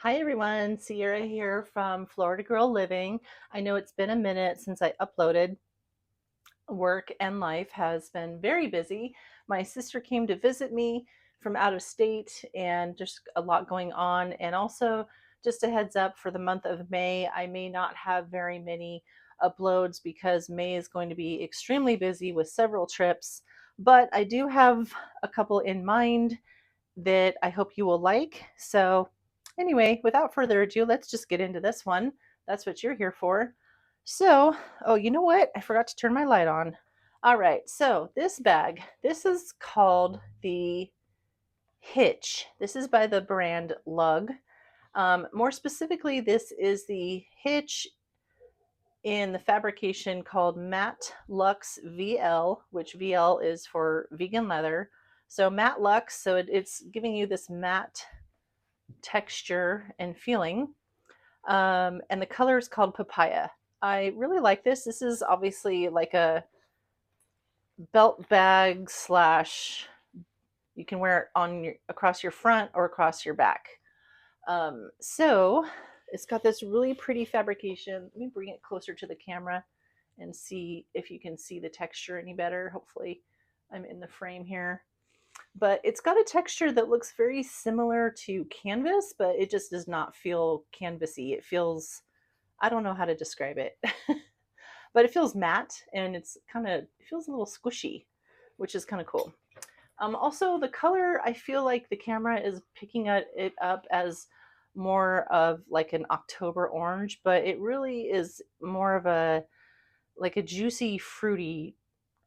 Hi everyone, Sierra here from Florida Girl Living. I know it's been a minute since I uploaded. Work and life has been very busy. My sister came to visit me from out of state and just a lot going on. And also, just a heads up for the month of May, I may not have very many uploads because May is going to be extremely busy with several trips. But I do have a couple in mind that I hope you will like. So, anyway, without further ado, let's just get into this one. That's what you're here for. So, oh, you know what? I forgot to turn my light on. All right, so this bag, this is called the Hitch. This is by the brand Lug. More specifically, this is the Hitch in the fabrication called Matte Luxe VL, which VL is for vegan leather. So matte luxe, so it's giving you this matte texture and feeling. And the color is called Papaya. I really like this. This is obviously like a belt bag slash you can wear it on your across your front or across your back. So it's got this really pretty fabrication. Let me bring it closer to the camera and see if you can see the texture any better. Hopefully I'm in the frame here. But it's got a texture that looks very similar to canvas, but it just does not feel canvasy. It feels, I don't know how to describe it, but it feels matte and it feels a little squishy, which is kind of cool. Also, the color, I feel like the camera is picking it up as more of like an October orange, but it really is more of a like a juicy, fruity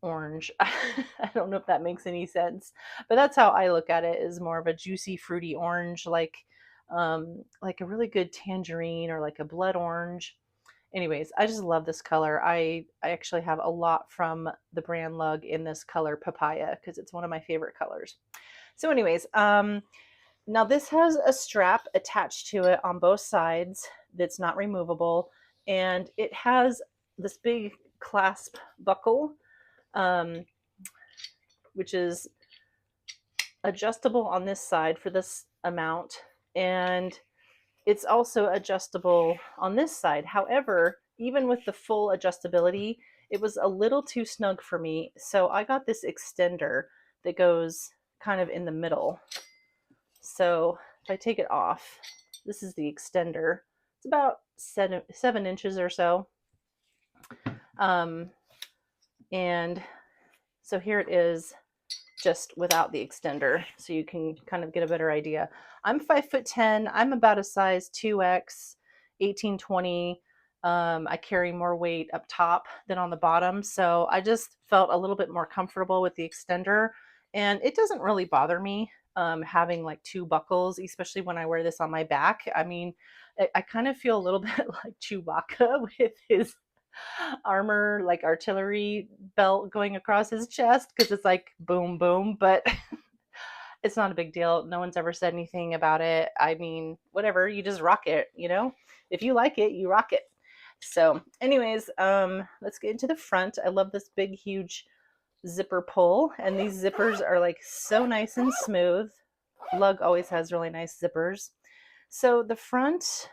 orange. I don't know if that makes any sense, but that's how I look at it, is more of a juicy, fruity orange, like a really good tangerine or like a blood orange. Anyways, I just love this color. I actually have a lot from the brand Lug in this color Papaya because it's one of my favorite colors. So anyways, now this has a strap attached to it on both sides that's not removable, and it has this big clasp buckle, um, which is adjustable on this side for this amount, and it's also adjustable on this side. However, even with the full adjustability, it was a little too snug for me, so I got this extender that goes kind of in the middle. So if I take it off, this is the extender. It's about 7 inches or so. And so here it is, just without the extender, so you can kind of get a better idea. I'm 5'10". I'm about a size 2X, 1820. I carry more weight up top than on the bottom, so I just felt a little bit more comfortable with the extender, and it doesn't really bother me having like two buckles, especially when I wear this on my back. I mean, I kind of feel a little bit like Chewbacca with his armor, like artillery belt going across his chest, because it's like boom boom, but it's not a big deal. No one's ever said anything about it. I mean, whatever, you just rock it, you know? If you like it, you rock it. So anyways, let's get into the front. I love this big huge zipper pull, and these zippers are like so nice and smooth. Lug always has really nice zippers. So the front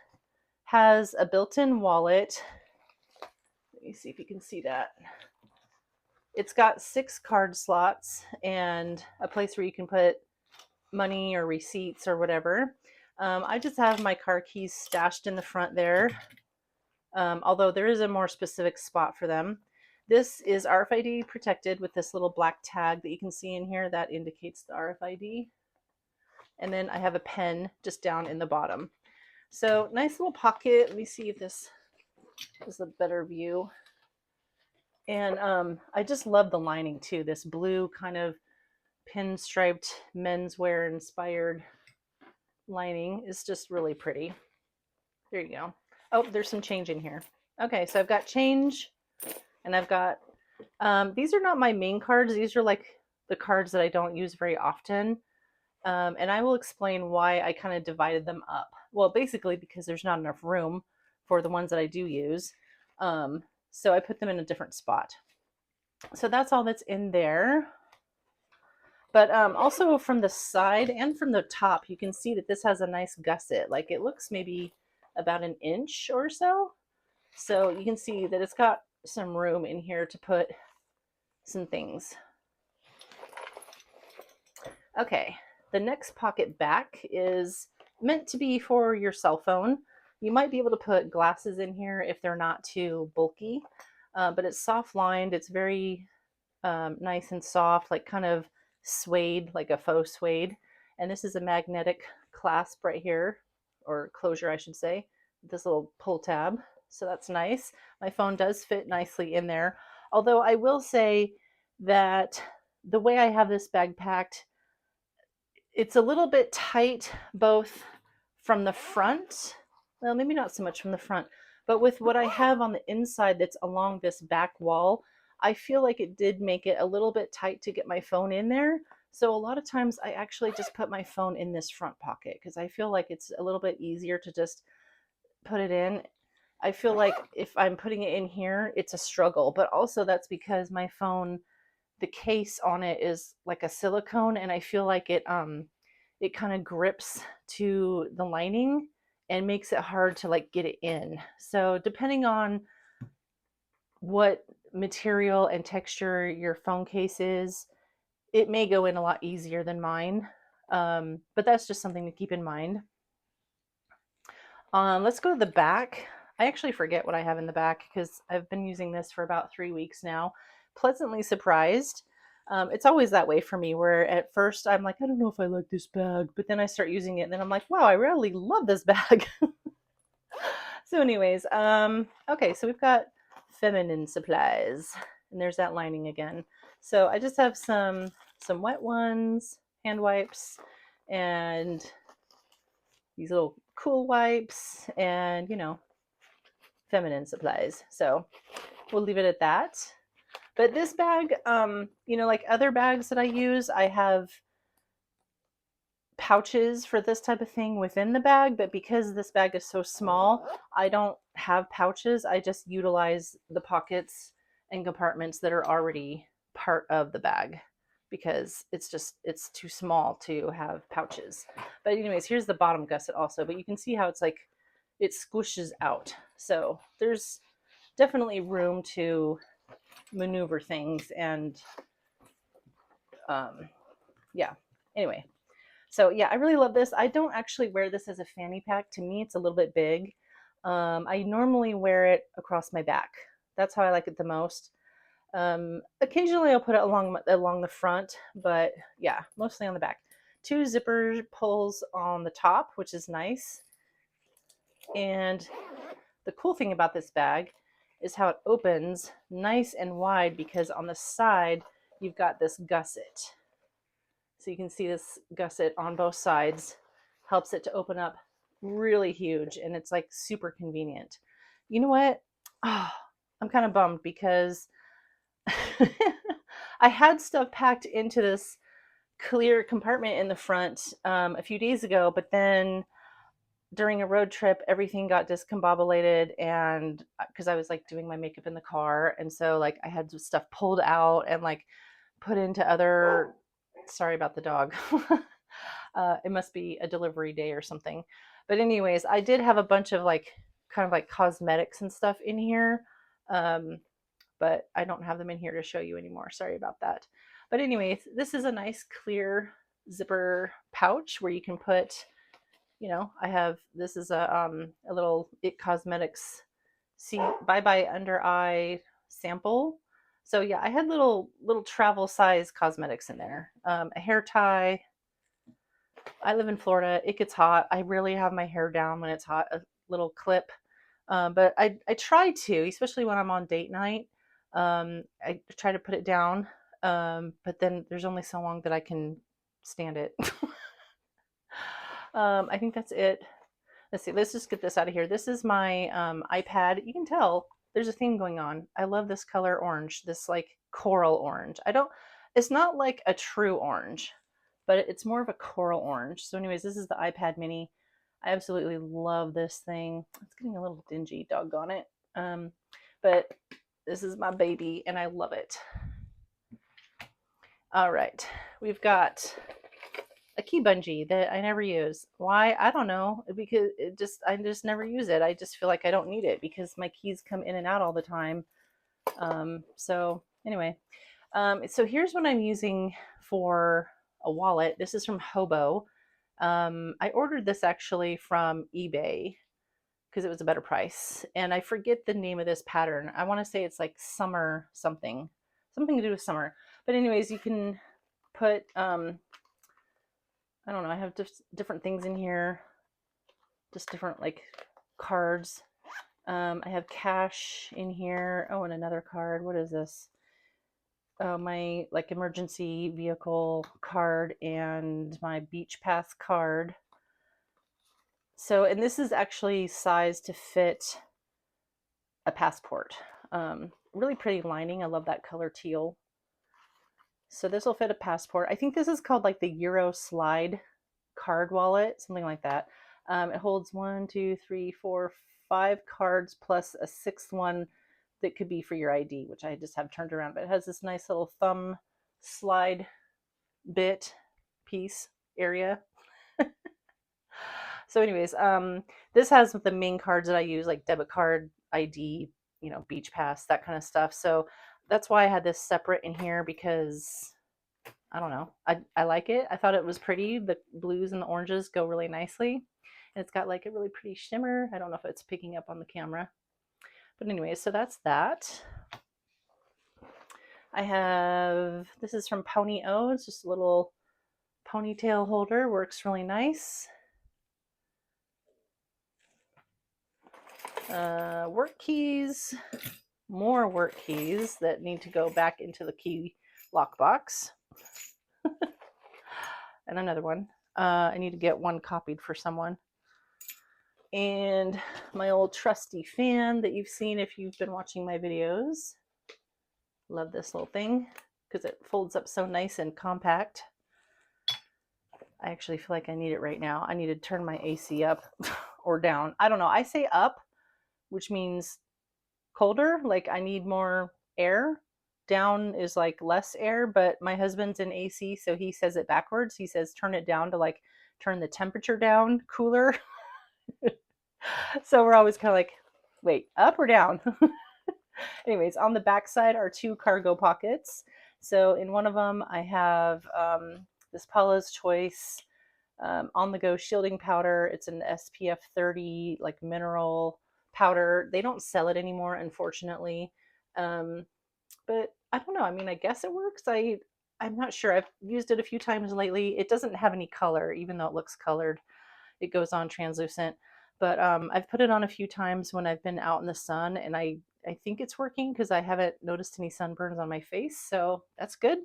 has a built-in wallet. Let me see if you can see that. It's got 6 card slots and a place where you can put money or receipts or whatever. I just have my car keys stashed in the front there, although there is a more specific spot for them. This is RFID protected with this little black tag that you can see in here that indicates the RFID. And then I have a pen just down in the bottom. So nice little pocket. Let me see if this is a better view. And I just love the lining too. This blue kind of pinstriped menswear inspired lining is just really pretty. There you go. Oh, there's some change in here. Okay, so I've got change, and I've got, these are not my main cards. These are like the cards that I don't use very often. And I will explain why I kind of divided them up. Well, basically because there's not enough room for the ones that I do use. So I put them in a different spot. So that's all that's in there. But also from the side and from the top, you can see that this has a nice gusset. Like it looks maybe about an inch or so. So you can see that it's got some room in here to put some things. Okay, the next pocket back is meant to be for your cell phone. You might be able to put glasses in here if they're not too bulky, but it's soft lined. It's very nice and soft, like kind of suede, like a faux suede. And this is a magnetic clasp right here, or closure, I should say, this little pull tab. So that's nice. My phone does fit nicely in there. Although I will say that the way I have this bag packed, it's a little bit tight both from the front, well, maybe not so much from the front, but with what I have on the inside that's along this back wall, I feel like it did make it a little bit tight to get my phone in there. So a lot of times I actually just put my phone in this front pocket because I feel like it's a little bit easier to just put it in. I feel like if I'm putting it in here, it's a struggle, but also that's because my phone, the case on it is like a silicone, and I feel like it kind of grips to the lining and makes it hard to like get it in. So depending on what material and texture your phone case is, it may go in a lot easier than mine. But that's just something to keep in mind. Let's go to the back. I actually forget what I have in the back because I've been using this for about 3 weeks now. Pleasantly surprised. It's always that way for me, where at first I'm like, I don't know if I like this bag, but then I start using it and then I'm like, wow, I really love this bag. So anyways, okay, so we've got feminine supplies, and there's that lining again. So I just have some wet ones, hand wipes, and these little cool wipes, and feminine supplies. So we'll leave it at that. But this bag, like other bags that I use, I have pouches for this type of thing within the bag, but because this bag is so small, I don't have pouches. I just utilize the pockets and compartments that are already part of the bag because it's too small to have pouches. But anyways, here's the bottom gusset also, but you can see how it's like it squishes out. So there's definitely room to maneuver things, and yeah, anyway. So yeah, I really love this. I don't actually wear this as a fanny pack. To me, it's a little bit big. I normally wear it across my back. That's how I like it the most. Occasionally I'll put it along the front, but yeah, mostly on the back. 2 zipper pulls on the top, which is nice. And the cool thing about this bag is how it opens nice and wide, because on the side you've got this gusset. So you can see this gusset on both sides helps it to open up really huge, and it's like super convenient. You know what? Oh, I'm kind of bummed because I had stuff packed into this clear compartment in the front a few days ago, but then during a road trip, everything got discombobulated, and because I was like doing my makeup in the car, and so like I had stuff pulled out and like put into other, sorry about the dog. It must be a delivery day or something. But anyways, I did have a bunch of like kind of like cosmetics and stuff in here. But I don't have them in here to show you anymore. Sorry about that. But anyways, this is a nice clear zipper pouch where you can put, I have, this is a little It Cosmetics See Bye Bye Under Eye sample. So yeah, I had little travel size cosmetics in there. A hair tie. I live in Florida. It gets hot. I rarely have my hair down when it's hot. A little clip. But I try to, especially when I'm on date night. I try to put it down. But then there's only so long that I can stand it. I think that's it. Let's see. Let's just get this out of here. This is my iPad. You can tell there's a theme going on. I love this color orange, this like coral orange. It's not like a true orange, but it's more of a coral orange. So anyways, this is the iPad mini. I absolutely love this thing. It's getting a little dingy, doggone it. But this is my baby and I love it. All right. we've got a key bungee that I never use. Why? I don't know. Because I just never use it. I just feel like I don't need it because my keys come in and out all the time. So anyway, so here's what I'm using for a wallet. This is from Hobo. I ordered this actually from eBay because it was a better price. And I forget the name of this pattern. I want to say it's like summer something, something to do with summer. But anyways, you can put, I don't know, I have different things in here, just different like cards. I have cash in here. Oh, and another card. What is this? Oh, my like emergency vehicle card and my beach pass card. So, and this is actually sized to fit a passport. Really pretty lining. I love that color teal. So this will fit a passport. I think this is called like the Euro Slide card wallet, something like that. It holds 1, 2, 3, 4, 5 cards plus a sixth one that could be for your ID, which I just have turned around. But it has this nice little thumb slide bit piece area. So anyways, this has the main cards that I use, like debit card, ID, beach pass, that kind of stuff. So that's why I had this separate in here, because I don't know, I like it. I thought it was pretty. The blues and the oranges go really nicely, and it's got like a really pretty shimmer. I don't know if it's picking up on the camera, but anyway, so that's that. I have, this is from Pony O. It's just a little ponytail holder, works really nice. Work keys, more work keys that need to go back into the key lockbox. And another one. I need to get one copied for someone. And my old trusty fan that you've seen if you've been watching my videos. Love this little thing because it folds up so nice and compact. I actually feel like I need it right now. I need to turn my AC up or down. I don't know. I say up, which means colder. Like I need more air. Down is like less air, but my husband's in AC, so he says it backwards. He says turn it down to like turn the temperature down, cooler. So we're always kind of like, wait, up or down? Anyways, on the back side are 2 cargo pockets. So in one of them, I have this Paula's Choice on the go shielding powder. It's an SPF 30 like mineral powder. They don't sell it anymore, unfortunately. But I don't know. I mean, I guess it works. I'm not sure. I've used it a few times lately. It doesn't have any color, even though it looks colored. It goes on translucent. But I've put it on a few times when I've been out in the sun, and I think it's working because I haven't noticed any sunburns on my face. So that's good.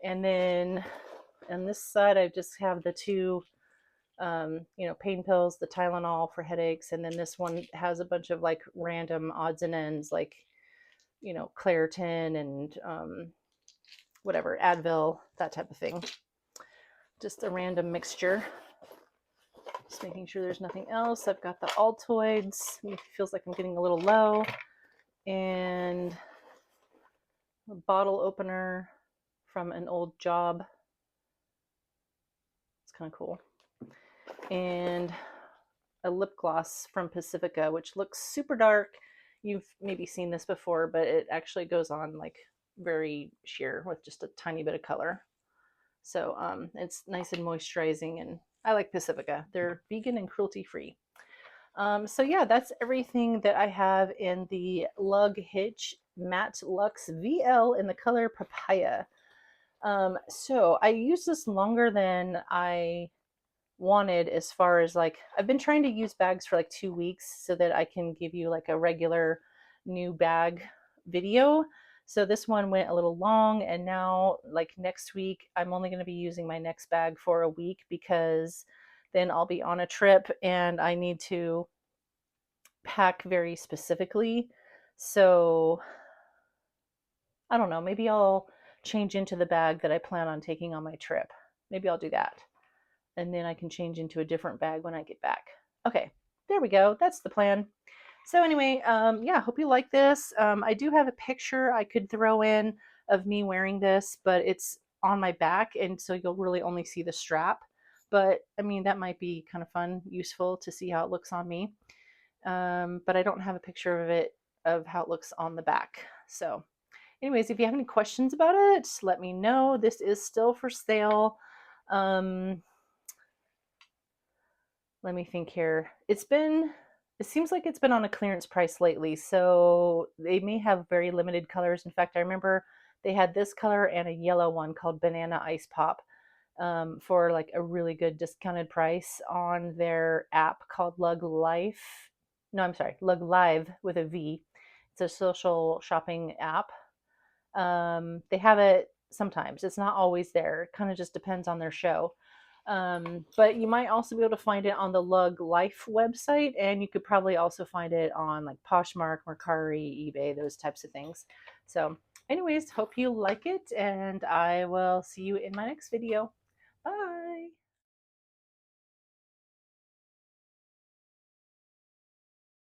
And then on this side, I just have the 2 pain pills, the Tylenol for headaches, and then this one has a bunch of like random odds and ends, like Claritin and whatever, Advil, that type of thing. Just a random mixture. Just making sure there's nothing else. I've got the Altoids. It feels like I'm getting a little low. And a bottle opener from an old job. It's kind of cool. And a lip gloss from Pacifica, which looks super dark. You've maybe seen this before, but it actually goes on like very sheer with just a tiny bit of color. So it's nice and moisturizing, and I like Pacifica. They're vegan and cruelty free. So yeah, that's everything that I have in the Lug Hitch Matte Luxe VL in the color Papaya. So I used this longer than I wanted, as far as like, I've been trying to use bags for like 2 weeks so that I can give you like a regular new bag video. So this one went a little long, and now like next week I'm only going to be using my next bag for a week, because then I'll be on a trip and I need to pack very specifically. So I don't know, maybe I'll change into the bag that I plan on taking on my trip. Maybe I'll do that. And then I can change into a different bag when I get back. Okay, there we go. That's the plan. So anyway, yeah, hope you like this. I do have a picture I could throw in of me wearing this, but it's on my back, and so you'll really only see the strap. But I mean, that might be kind of fun, useful to see how it looks on me. But I don't have a picture of it, of how it looks on the back. So anyways, if you have any questions about it, let me know. This is still for sale. Um, let me think here. It seems like it's been on a clearance price lately, so they may have very limited colors. In fact, I remember they had this color and a yellow one called Banana Ice Pop, for like a really good discounted price on their app called Lug Life. No, I'm sorry, Lug Live with a V. It's a social shopping app. They have it sometimes. It's not always there. It kind of just depends on their show. But you might also be able to find it on the Lug Life website, and you could probably also find it on like Poshmark, Mercari, eBay, those types of things. So, anyways, hope you like it, and I will see you in my next video. Bye.